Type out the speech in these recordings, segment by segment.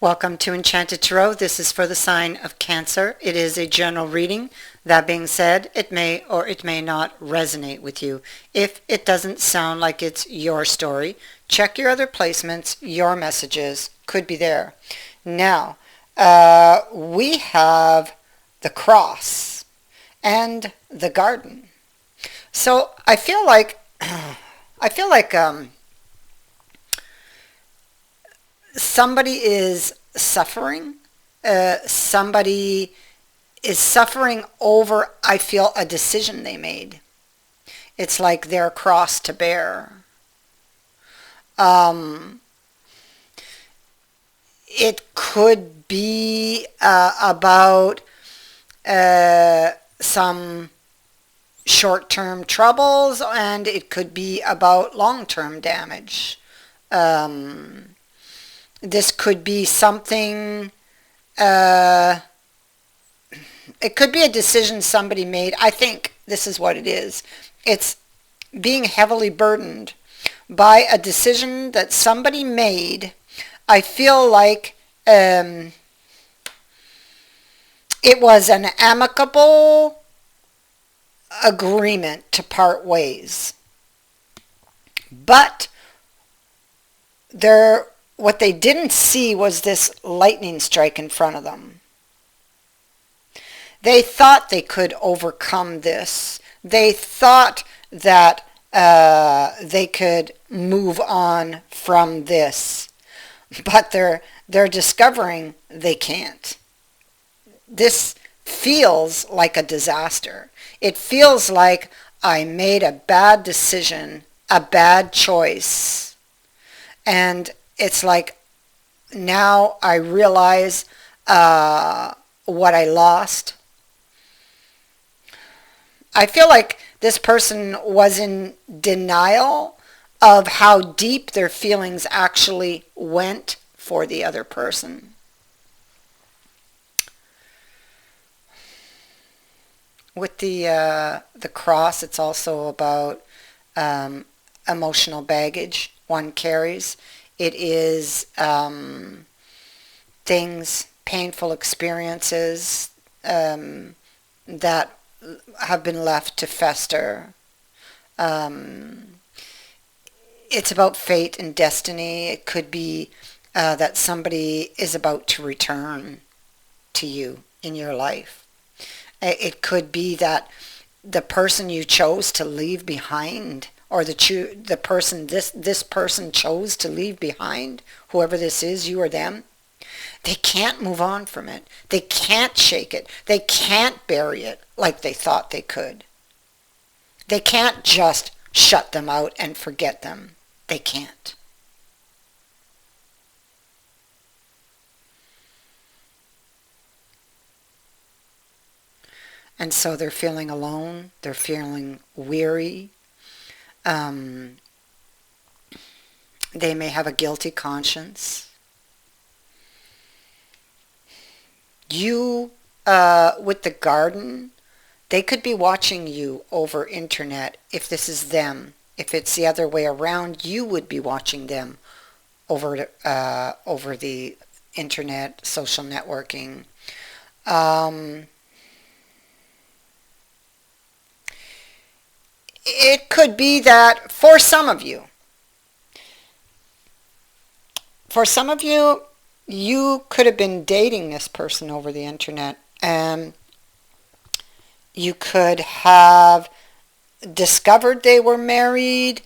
Welcome to Enchanted Tarot. This is for the sign of Cancer. It is a general reading. That being said, it may or it may not resonate with you. If it doesn't sound like it's your story, check your other placements. Your messages could be there. Now, we have the cross and the garden. So I feel like somebody is suffering. Somebody is suffering over, I feel, a decision they made. It's like their cross to bear. It could be about some short-term troubles, and it could be about long-term damage. This could be something, it could be a decision somebody made. I think this is what it is. It's being heavily burdened by a decision that somebody made. I feel like it was an amicable agreement to part ways. But what they didn't see was this lightning strike in front of them. They thought they could overcome this. They thought that they could move on from this. But they're discovering they can't. This feels like a disaster. It feels like I made a bad decision, a bad choice. And it's like now I realize what I lost. I feel like this person was in denial of how deep their feelings actually went for the other person. With the cross, it's also about emotional baggage one carries. It is things, painful experiences that have been left to fester. It's about fate and destiny. It could be that somebody is about to return to you in your life. It could be that the person you chose to leave behind, or the person this person chose to leave behind, whoever this is, you or them, they can't move on from it. They can't shake it. They can't bury it like they thought they could. They can't just shut them out and forget them. They can't. And so they're feeling alone. They're feeling weary. They may have a guilty conscience. You, with the garden, they could be watching you over internet. If this is them, if it's the other way around, you would be watching them over the internet, social networking. It could be that for some of you, you could have been dating this person over the internet, and you could have discovered they were married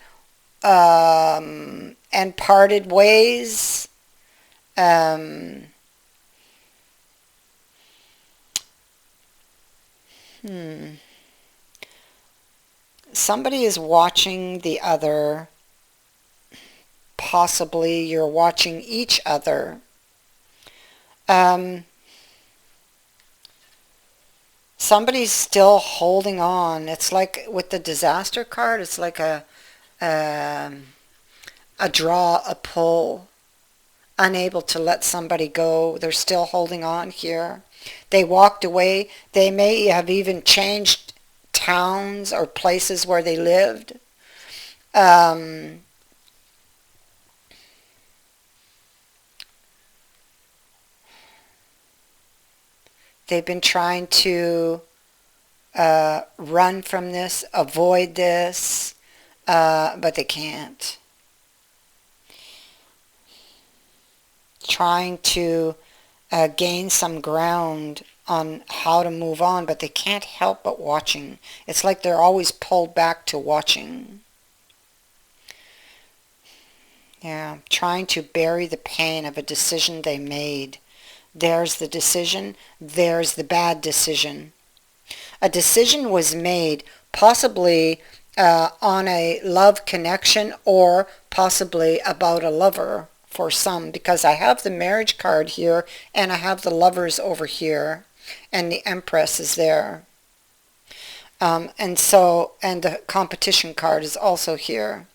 and parted ways. Somebody is watching the other. Possibly you're watching each other. Somebody's still holding on. It's like with the disaster card, it's like a draw, a pull. Unable to let somebody go. They're still holding on here. They walked away. They may have even changed towns or places where they lived. They've been trying to run from this, avoid this, but they can't. Trying to gain some ground on how to move on, but they can't help but watching. It's like they're always pulled back to watching. Yeah, trying to bury the pain of a decision they made. There's the decision, there's the bad decision. A decision was made possibly on a love connection or possibly about a lover for some, because I have the marriage card here and I have the lovers over here and the Empress is there. And the competition card is also here.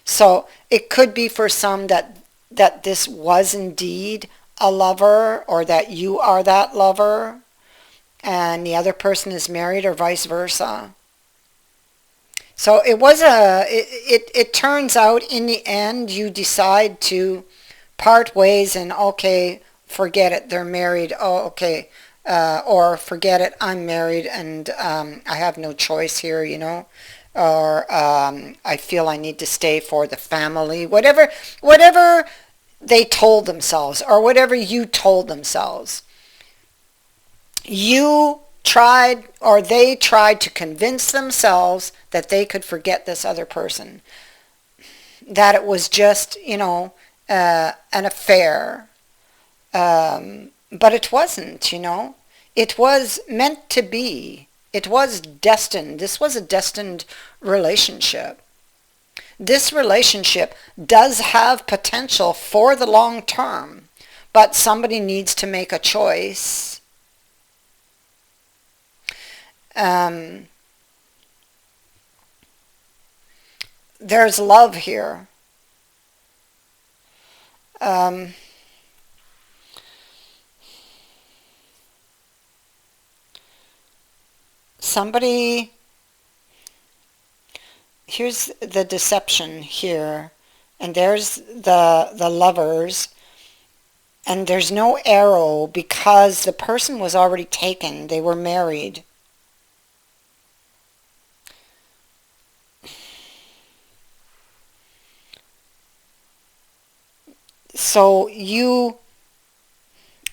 So it could be for some that this was indeed a lover, or that you are that lover and the other person is married, or vice versa. So it turns out in the end you decide to part ways and okay, forget it, they're married, oh okay, or forget it, I'm married and I have no choice here, or I feel I need to stay for the family, whatever they told themselves or whatever you told themselves. You tried, or they tried to convince themselves that they could forget this other person, that it was just, an affair. But it wasn't, It was meant to be. It was destined. This was a destined relationship. This relationship does have potential for the long term, but somebody needs to make a choice. There's love here. Somebody, here's the deception here, and there's the lovers, and there's no arrow because the person was already taken. They were married. So you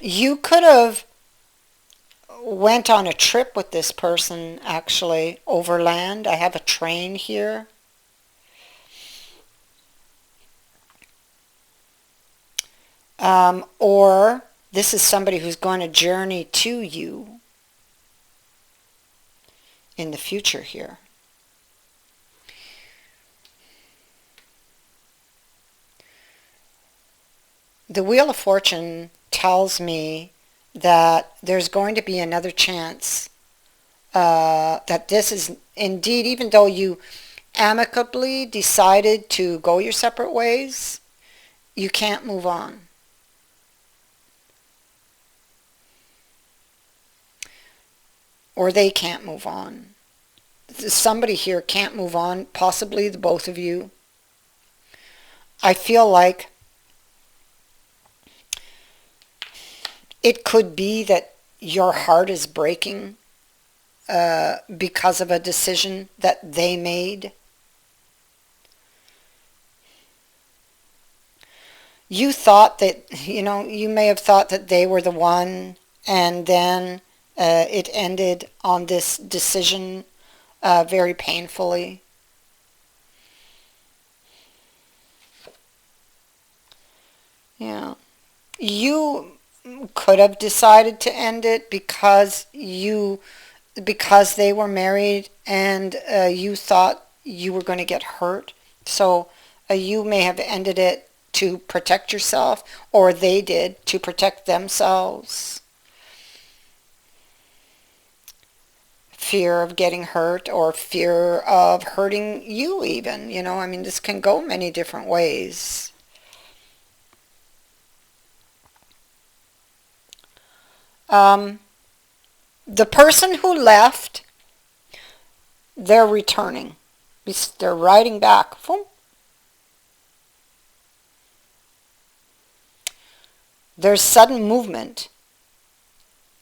could have went on a trip with this person, actually, overland. I have a train here. Or this is somebody who's going to journey to you in the future here. The Wheel of Fortune tells me that there's going to be another chance, that this is indeed, even though you amicably decided to go your separate ways, you can't move on. Or they can't move on. Somebody here can't move on, possibly the both of you. I feel like it could be that your heart is breaking because of a decision that they made. You thought that, you may have thought that they were the one, and then it ended on this decision very painfully. Yeah. You could have decided to end it because they were married and you thought you were going to get hurt. So you may have ended it to protect yourself, or they did to protect themselves. Fear of getting hurt, or fear of hurting you even. This can go many different ways. The person who left, they're returning. They're riding back. There's sudden movement.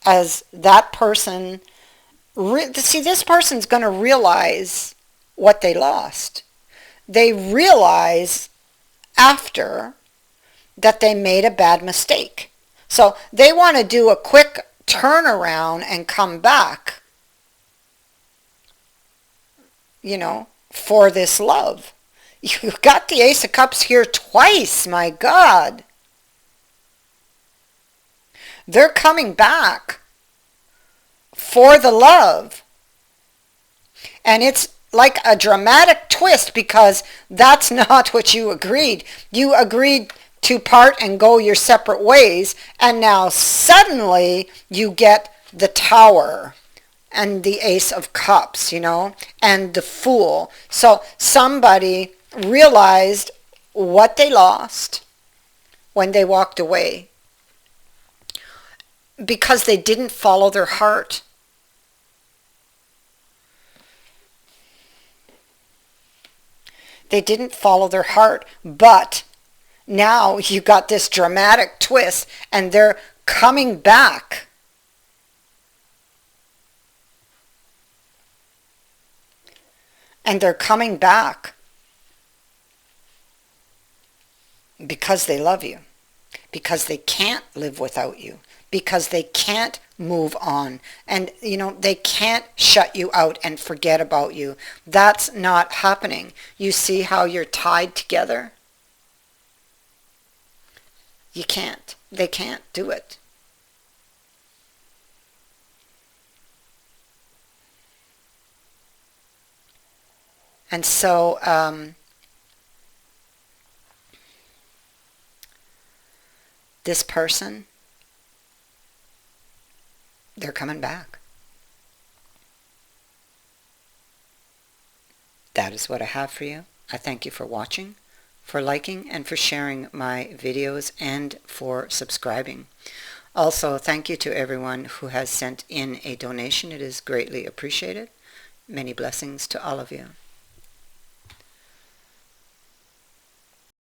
as that person, see, this person's going to realize what they lost. They realize after that they made a bad mistake. So they want to do a quick turnaround and come back, for this love. You got the Ace of Cups here twice, my God. They're coming back for the love. And it's like a dramatic twist because that's not what you agreed. You agreed to part and go your separate ways, and now suddenly you get the Tower and the Ace of Cups, and the Fool. So somebody realized what they lost when they walked away because they didn't follow their heart. They didn't follow their heart, but now you got this dramatic twist and they're coming back. And they're coming back because they love you, because they can't live without you, because they can't move on, and they can't shut you out and forget about you. That's not happening. You see how you're tied together? You can't. They can't do it. And so this person, they're coming back. That is what I have for you. I thank you for watching, for liking, and for sharing my videos, and for subscribing. Also, thank you to everyone who has sent in a donation. It is greatly appreciated. Many blessings to all of you.